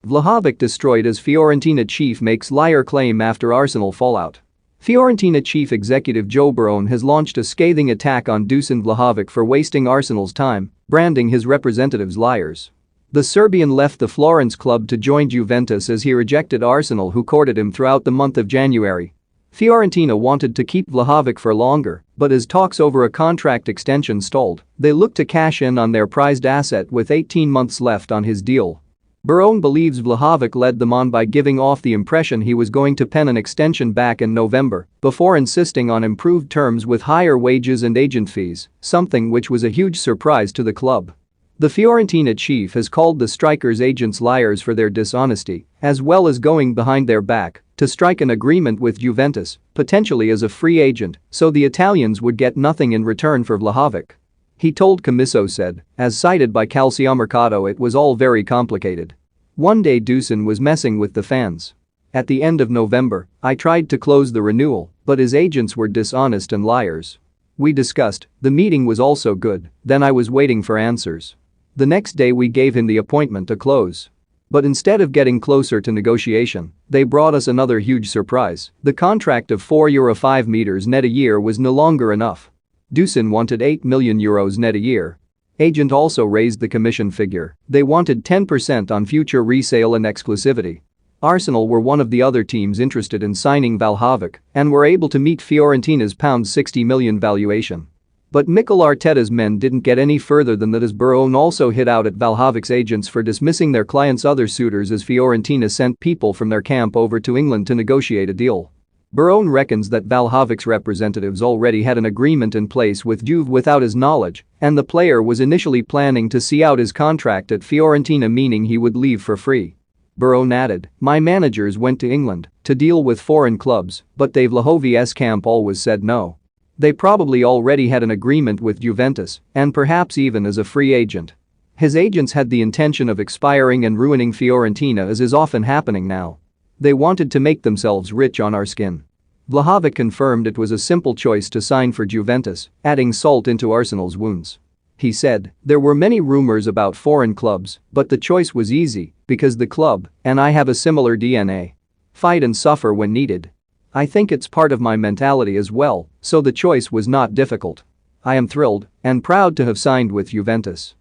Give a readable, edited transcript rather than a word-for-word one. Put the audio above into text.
Vlahovic destroyed as Fiorentina chief makes liar claim after Arsenal fallout. Fiorentina chief executive Joe Barone has launched a scathing attack on Dusan Vlahovic for wasting Arsenal's time, branding his representatives liars. The Serbian left the Florence club to join Juventus as he rejected Arsenal, who courted him throughout the month of January. Fiorentina wanted to keep Vlahovic for longer, but as talks over a contract extension stalled, they looked to cash in on their prized asset with 18 months left on his deal. Barone believes Vlahovic led them on by giving off the impression he was going to pen an extension back in November, before insisting on improved terms with higher wages and agent fees, something which was a huge surprise to the club. The Fiorentina chief has called the striker's agents liars for their dishonesty, as well as going behind their back to strike an agreement with Juventus, potentially as a free agent, so the Italians would get nothing in return for Vlahovic. He told Commisso said, as cited by Calciomercato, it was all very complicated. One day Dusan was messing with the fans. At the end of November, I tried to close the renewal, but his agents were dishonest and liars. We discussed, the meeting was also good, then I was waiting for answers. The next day we gave him the appointment to close. But instead of getting closer to negotiation, they brought us another huge surprise. The contract of €5 meters net a year was no longer enough. Dusan wanted €8 million net a year. Agent also raised the commission figure. They wanted 10% on future resale and exclusivity. Arsenal were one of the other teams interested in signing Vlahovic and were able to meet Fiorentina's £60 million valuation. But Mikel Arteta's men didn't get any further than that, as Barone also hit out at Vlahovic's agents for dismissing their clients' other suitors as Fiorentina sent people from their camp over to England to negotiate a deal. Barone reckons that Vlahovic's representatives already had an agreement in place with Juve without his knowledge, and the player was initially planning to see out his contract at Fiorentina, meaning he would leave for free. Barone added, "My managers went to England to deal with foreign clubs, but they Vlahovic's camp always said no. They probably already had an agreement with Juventus, and perhaps even as a free agent. His agents had the intention of expiring and ruining Fiorentina, as is often happening now. They wanted to make themselves rich on our skin." Vlahovic confirmed it was a simple choice to sign for Juventus, adding salt into Arsenal's wounds. He said, "There were many rumors about foreign clubs, but the choice was easy because the club and I have a similar DNA. Fight and suffer when needed. I think it's part of my mentality as well, so the choice was not difficult. I am thrilled and proud to have signed with Juventus."